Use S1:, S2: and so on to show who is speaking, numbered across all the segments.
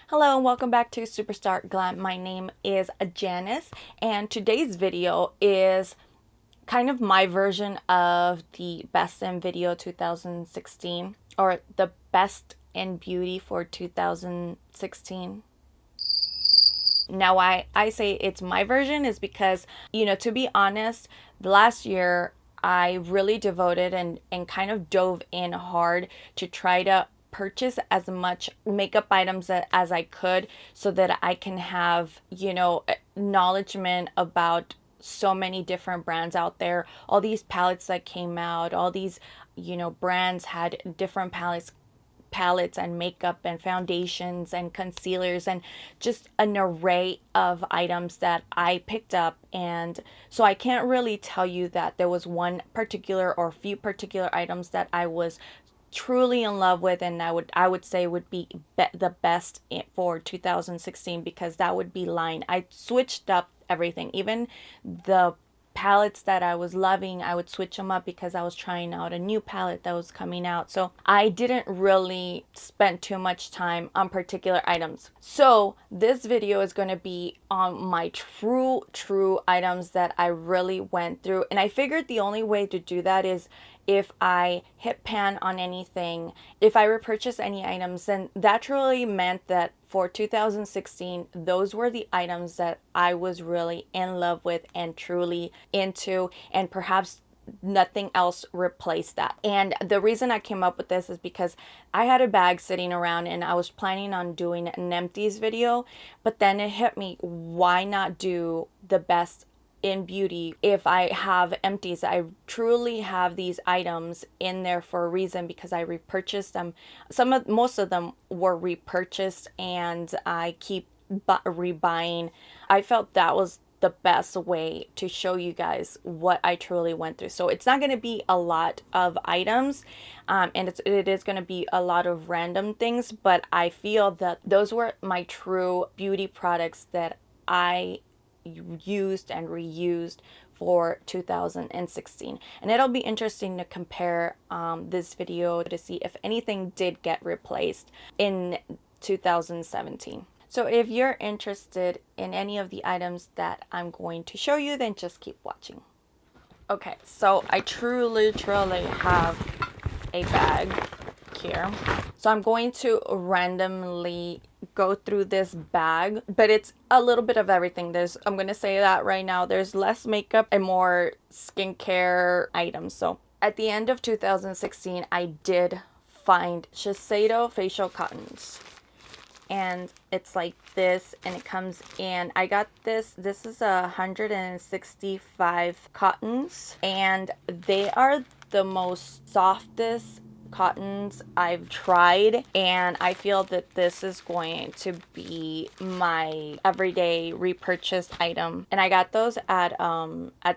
S1: Hello and welcome back to Superstarglam. My name is Janice and today's video is kind of my version of the best in video 2016 or the best in beauty for 2016. Now I say it's my version is because, to be honest, last year I really devoted and kind of dove in hard to try to purchase as much makeup items as I could so that I can have, acknowledgement about so many different brands out there, all these palettes that came out, all these, brands had different palettes and makeup and foundations and concealers and just an array of items that I picked up. And so I can't really tell you that there was one particular or few particular items that I was truly in love with and I would say would be the best for 2016, because that would be line. I switched up everything, even the palettes that I was loving, I would switch them up because I was trying out a new palette that was coming out. So I didn't really spend too much time on particular items. So this video is going to be on my true items that I really went through. And I figured the only way to do that is if I hit pan on anything, if I repurchase any items, then that truly meant that for 2016, those were the items that I was really in love with and truly into, and perhaps nothing else replaced that. And the reason I came up with this is because I had a bag sitting around and I was planning on doing an empties video, but then it hit me, why not do the best in beauty if I have empties? I truly have these items in there for a reason, because I repurchased them. Most of them were repurchased and I keep rebuying. I felt that was the best way to show you guys what I truly went through. So it's not going to be a lot of items, and it is going to be a lot of random things, but I feel that those were my true beauty products that I used and reused for 2016. And it'll be interesting to compare this video to see if anything did get replaced in 2017. So if you're interested in any of the items that I'm going to show you, then just keep watching. Okay, so I truly have a bag here. So I'm going to randomly go through this bag, but it's a little bit of everything. I'm going to say that right now, there's less makeup and more skincare items. So at the end of 2016, I did find Shiseido facial cottons. And it's like this, and it comes in, I got this is 165 cottons, and they are the most softest cottons I've tried, and I feel that this is going to be my everyday repurchased item. And I got those at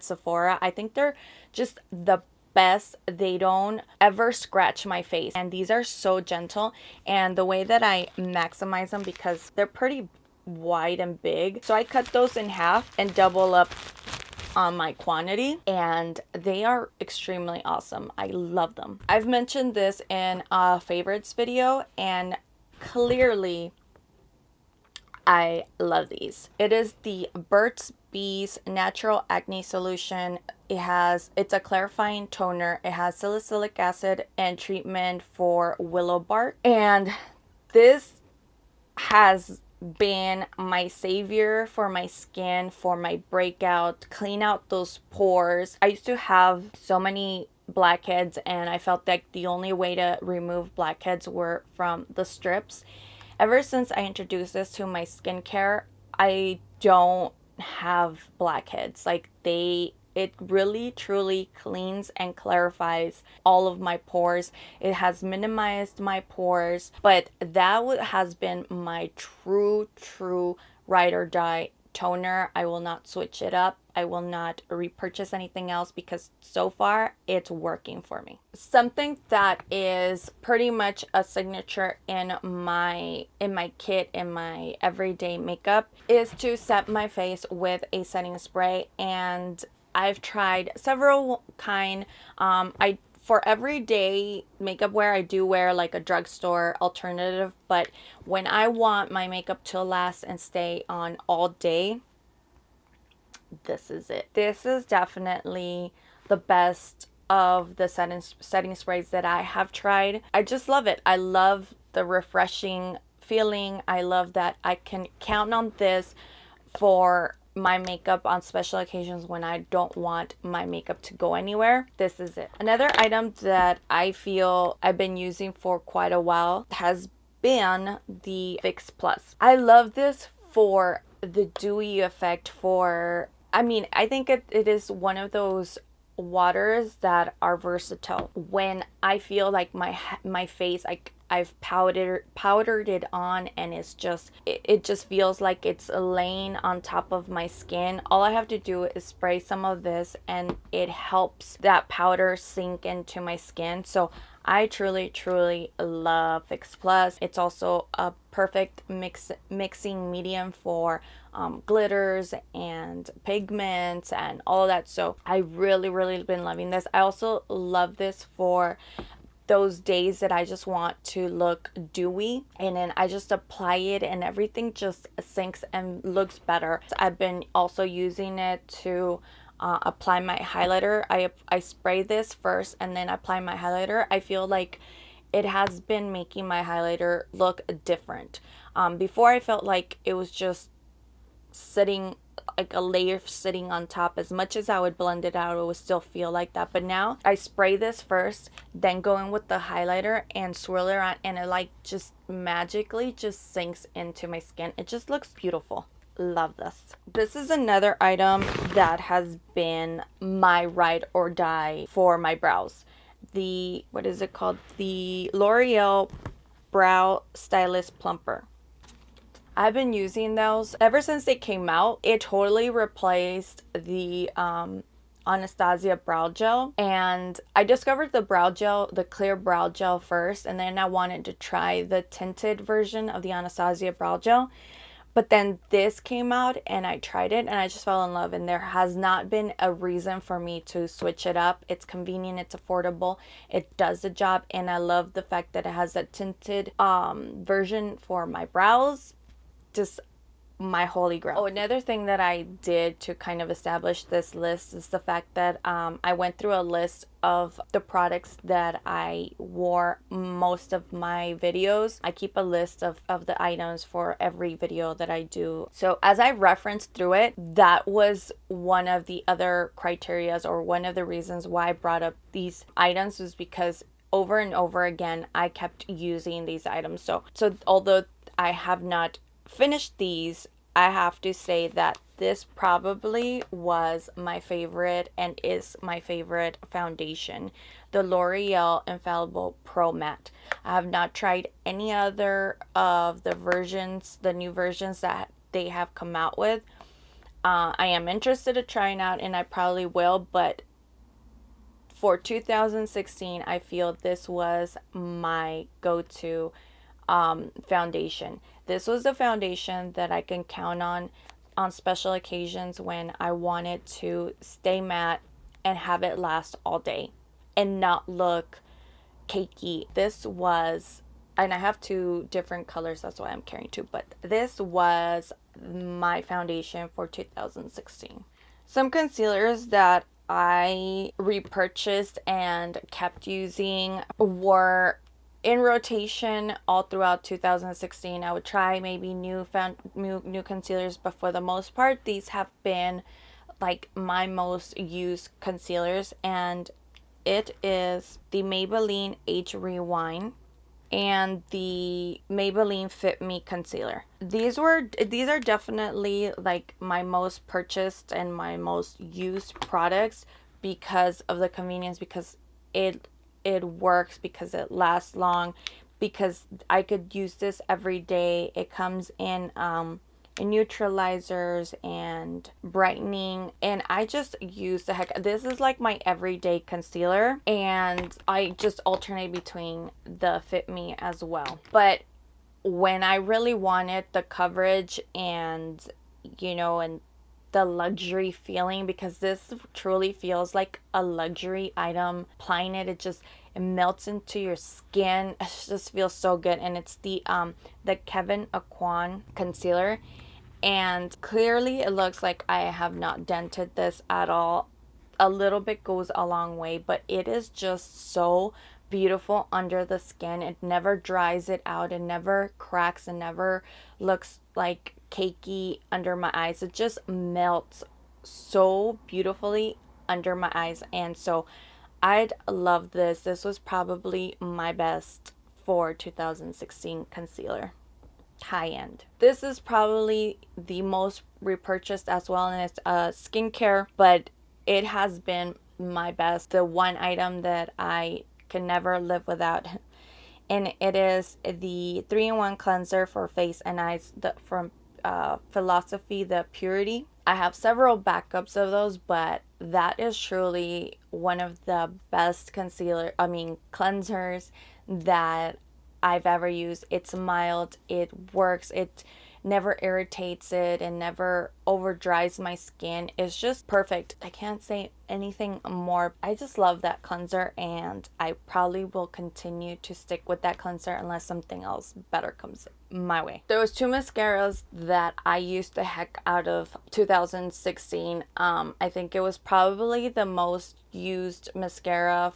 S1: Sephora. I think they're just the best. They don't ever scratch my face, and these are so gentle. And the way that I maximize them, because they're pretty wide and big, so I cut those in half and double up on my quantity, and they are extremely awesome. I love them. I've mentioned this in a favorites video, and clearly I love these. It is the Burt's Bees Natural Acne Solution. It's a clarifying toner. It has salicylic acid and treatment for willow bark. And this has been my savior for my skin, for my breakout, clean out those pores. I used to have so many blackheads, and I felt like the only way to remove blackheads were from the strips. Ever since I introduced this to my skincare, I don't have blackheads. Like, it really truly cleans and clarifies all of my pores. It has minimized my pores, but that has been my true ride or die toner. I will not switch it up. I will not repurchase anything else, because so far it's working for me. Something that is pretty much a signature in my kit, in my everyday makeup, is to set my face with a setting spray. And I've tried several kind. I for everyday makeup wear, I do wear like a drugstore alternative, but when I want my makeup to last and stay on all day, this is it. This is definitely the best of the setting sprays that I have tried. I just love it. I love the refreshing feeling. I love that I can count on this for my makeup on special occasions when I don't want my makeup to go anywhere. This is it. Another item that I feel I've been using for quite a while has been the Fix Plus. I love this for the dewy effect. For I think it is one of those waters that are versatile. When I feel like my face, I've powdered it on, and it just feels like it's laying on top of my skin. All I have to do is spray some of this, and it helps that powder sink into my skin. So I truly love Fix Plus. It's also a perfect mixing medium for glitters and pigments and all of that. So I really been loving this. I also love this for those days that I just want to look dewy, and then I just apply it and everything just sinks and looks better. I've been also using it to apply my highlighter. I spray this first and then apply my highlighter. I feel like it has been making my highlighter look different. Before I felt like it was just sitting like a layer sitting on top. As much as I would blend it out, it would still feel like that. But now I spray this first, then go in with the highlighter and swirl it around, and it like just magically just sinks into my skin. It just looks beautiful. Love this. This is another item that has been my ride or die for my brows. What is it called? The L'Oreal Brow Stylist Plumper. I've been using those ever since they came out. It totally replaced the Anastasia brow gel, and I discovered the clear brow gel first, and then I wanted to try the tinted version of the Anastasia brow gel. But then this came out and I tried it and I just fell in love, and there has not been a reason for me to switch it up. It's convenient, it's affordable, it does the job, and I love the fact that it has a tinted version for my brows. Just my holy grail. Oh, another thing that I did to kind of establish this list is the fact that I went through a list of the products that I wore most of my videos. I keep a list of the items for every video that I do. So as I referenced through it, that was one of the other criterias, or one of the reasons why I brought up these items, was because over and over again I kept using these items. So although I have not finished these, I have to say that this probably was my favorite and is my favorite foundation, the L'Oreal Infallible Pro Matte. I have not tried any other of the versions, the new versions that they have come out with. I am interested in trying out, and I probably will, but for 2016, I feel this was my go-to foundation. This was a foundation that I can count on special occasions when I wanted to stay matte and have it last all day and not look cakey. This was, and I have two different colors, that's why I'm carrying two, but this was my foundation for 2016. Some concealers that I repurchased and kept using were in rotation all throughout 2016. I would try maybe new concealers, but for the most part, these have been like my most used concealers, and it is the Maybelline Age Rewind and the Maybelline Fit Me concealer. These are definitely like my most purchased and my most used products because of the convenience, because it works, because it lasts long, because I could use this every day. It comes in neutralizers and brightening, and I just use the heck. This is like my everyday concealer, and I just alternate between the Fit Me as well. But when I really wanted the coverage and and the luxury feeling, because this truly feels like a luxury item. Applying it, it melts into your skin. It just feels so good. And it's the Kevin Aquan concealer, and clearly it looks like I have not dented this at all. A little bit goes a long way, but it is just so beautiful under the skin. It never dries it out, it never cracks, it never looks like cakey under my eyes. It just melts so beautifully under my eyes. And so I'd love this. This was probably my best for 2016 concealer. High end. This is probably the most repurchased as well, and it's skincare, but it has been my best. The one item that I can never live without, and it is the 3-in-1 cleanser for face and eyes from Philosophy, the Purity. I have several backups of those, but that is truly one of the best cleansers that I've ever used. It's mild, it works, it never irritates it, and never over dries my skin. It's just perfect. I can't say anything more. I just love that cleanser, and I probably will continue to stick with that cleanser unless something else better comes my way. There was 2 mascaras that I used the heck out of 2016. I think it was probably the most used mascara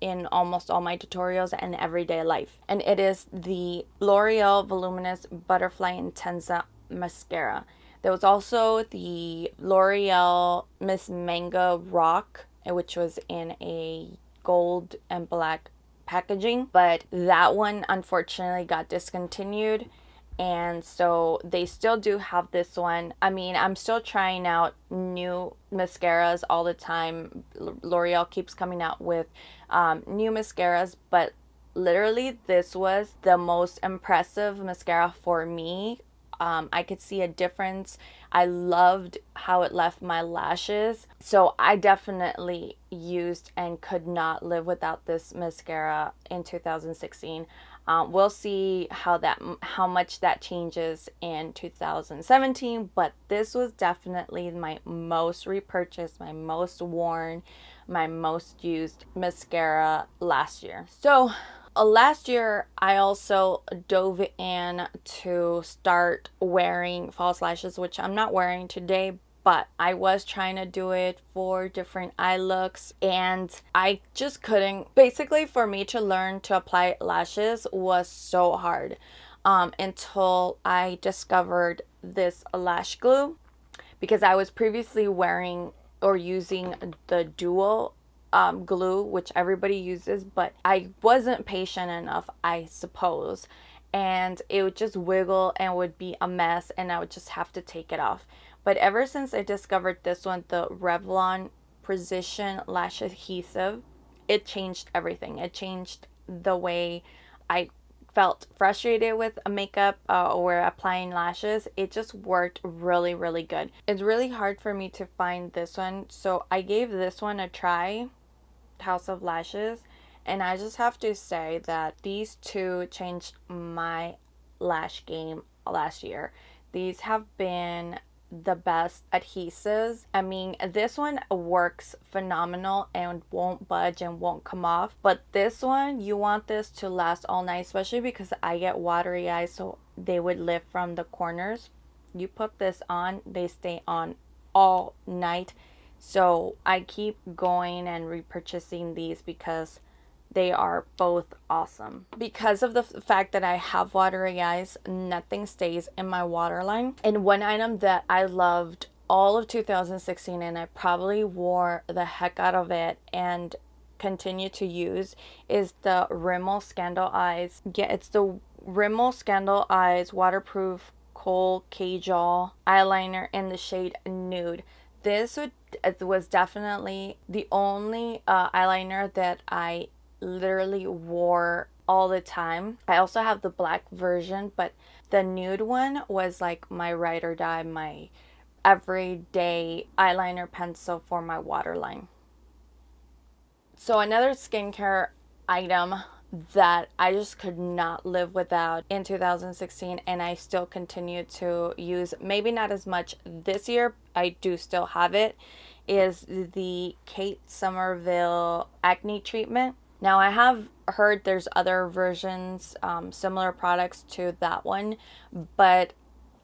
S1: in almost all my tutorials and everyday life, and it is the L'Oreal Voluminous Butterfly Intensa mascara. There was also the L'Oreal Miss Manga Rock, which was in a gold and black packaging, but that one unfortunately got discontinued. And so they still do have this one. I mean, I'm still trying out new mascaras all the time. L'Oreal keeps coming out with new mascaras, but literally this was the most impressive mascara for me. I could see a difference. I loved how it left my lashes. So I definitely used and could not live without this mascara in 2016. We'll see how much that changes in 2017, but this was definitely my most repurchased, my most worn, my most used mascara last year. So last year I also dove in to start wearing false lashes, which I'm not wearing today, but I was trying to do it for different eye looks, and I just couldn't. Basically, for me to learn to apply lashes was so hard until I discovered this lash glue, because I was previously wearing or using the dual glue, which everybody uses, but I wasn't patient enough, I suppose, and it would just wiggle and would be a mess, and I would just have to take it off. But ever since I discovered this one, the Revlon Precision Lash Adhesive, it changed everything. It changed the way I felt frustrated with makeup or applying lashes. It just worked really, really good. It's really hard for me to find this one, so I gave this one a try, House of Lashes, and I just have to say that these two changed my lash game last year. These have been the best adhesives. I mean, this one works phenomenal and won't budge and won't come off, but this one, you want this to last all night, especially because I get watery eyes, so they would lift from the corners. You put this on, they stay on all night. So I keep going and repurchasing these because they are both awesome. Because of the fact that I have watery eyes, nothing stays in my waterline. And one item that I loved all of 2016, and I probably wore the heck out of it and continue to use, is the Rimmel Scandal Eyes. Yeah, it's the Rimmel Scandal Eyes Waterproof Kohl Kajal eyeliner in the shade Nude. This was definitely the only eyeliner that I literally wore all the time. I also have the black version, but the nude one was like my ride or die, my everyday eyeliner pencil for my waterline. So another skincare item that I just could not live without in 2016, and I still continue to use. Maybe not as much this year, I do still have it, is the Kate Somerville acne treatment. Now I have heard there's other versions, similar products to that one, but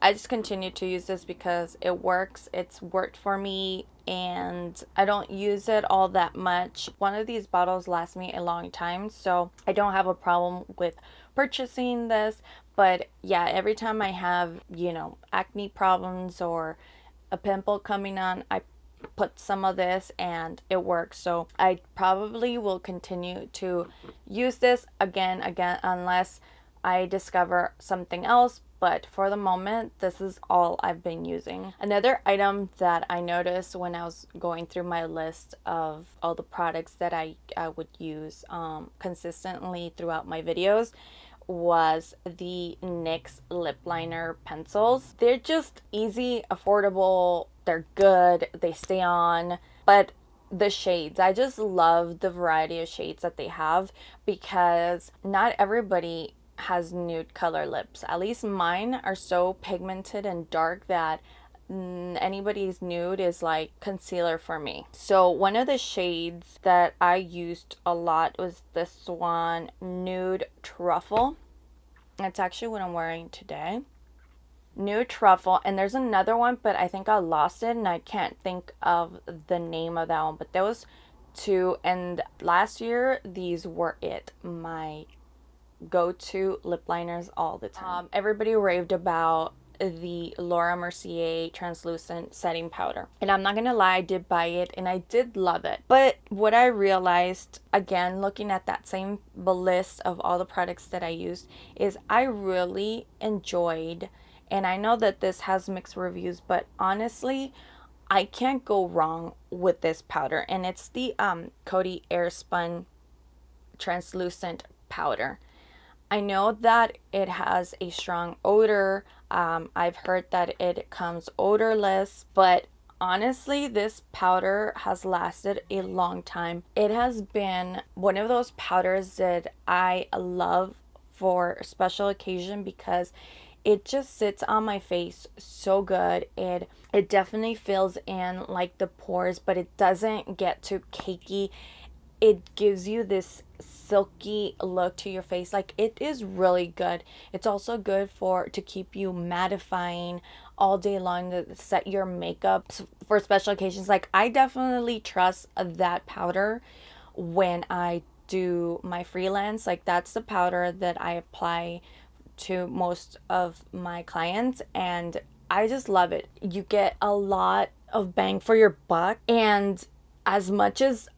S1: I just continue to use this because it works. It's worked for me and I don't use it all that much. One of these bottles lasts me a long time, so I don't have a problem with purchasing this. But yeah, every time I have, acne problems or a pimple coming on, I put some of this and it works. So I probably will continue to use this again, unless I discover something else. But for the moment, this is all I've been using. Another item that I noticed when I was going through my list of all the products that I would use consistently throughout my videos was the NYX lip liner pencils. They're just easy, affordable, they're good, they stay on, but the shades, I just love the variety of shades that they have because not everybody has nude color lips. At least mine are so pigmented and dark that anybody's nude is like concealer for me. So one of the shades that I used a lot was this one, Nude Truffle. That's actually what I'm wearing today. Nude Truffle. And there's another one, but I think I lost it and I can't think of the name of that one. But there was two, and last year these were my go-to lip liners all the time. Everybody raved about the Laura Mercier translucent setting powder, and I'm not gonna lie, I did buy it and I did love it. But what I realized, again looking at that same list of all the products that I used, is I really enjoyed, and I know that this has mixed reviews, but honestly I can't go wrong with this powder, and it's the Coty Airspun translucent powder. I know that it has a strong odor. I've heard that it comes odorless, but honestly, this powder has lasted a long time. It has been one of those powders that I love for special occasion because it just sits on my face so good. It definitely fills in like the pores, but it doesn't get too cakey. It gives you this silky look to your face. Like, it is really good. It's also good to keep you mattifying all day long, to set your makeup for special occasions. Like, I definitely trust that powder when I do my freelance. Like, that's the powder that I apply to most of my clients, and I just love it. You get a lot of bang for your buck, and as much as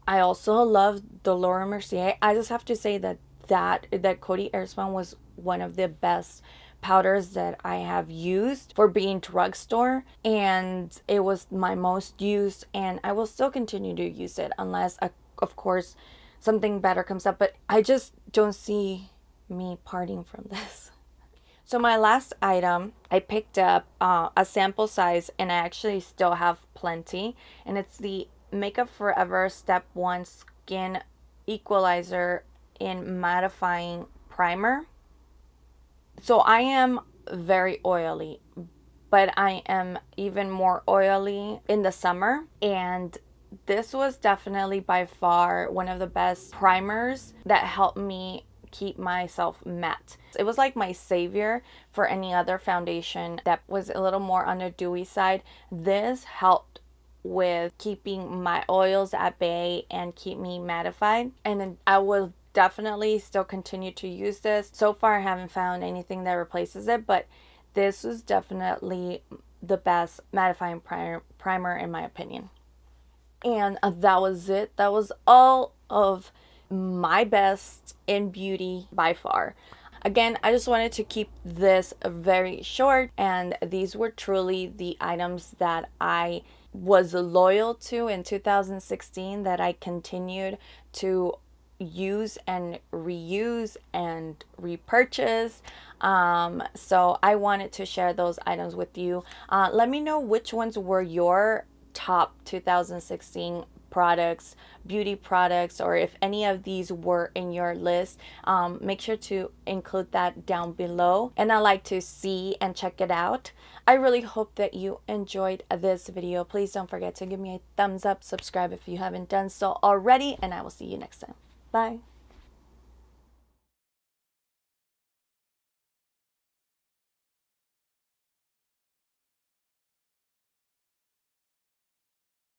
S1: I also love the Laura Mercier, I just have to say that Coty Airspun was one of the best powders that I have used for being drugstore, and it was my most used, and I will still continue to use it unless of course something better comes up, but I just don't see me parting from this. So my last item, I picked up a sample size, and I actually still have plenty, and it's the Makeup Forever Step 1 Skin Equalizer in Mattifying Primer. So I am very oily, but I am even more oily in the summer, and this was definitely by far one of the best primers that helped me keep myself matte. It was like my savior for any other foundation that was a little more on the dewy side. This helped with keeping my oils at bay and keep me mattified, and I will definitely still continue to use this. So far I haven't found anything that replaces it, but this was definitely the best mattifying primer in my opinion. And that was it. That was all of my best in beauty by far. Again, I just wanted to keep this very short, and these were truly the items that I was loyal to in 2016 that I continued to use and reuse and repurchase. So I wanted to share those items with you. Let me know which ones were your top 2016 products, beauty products, or if any of these were in your list, make sure to include that down below, and I like to see and check it out. I really hope that you enjoyed this video. Please don't forget to give me a thumbs up, subscribe if you haven't done so already, and I will see you next time. Bye.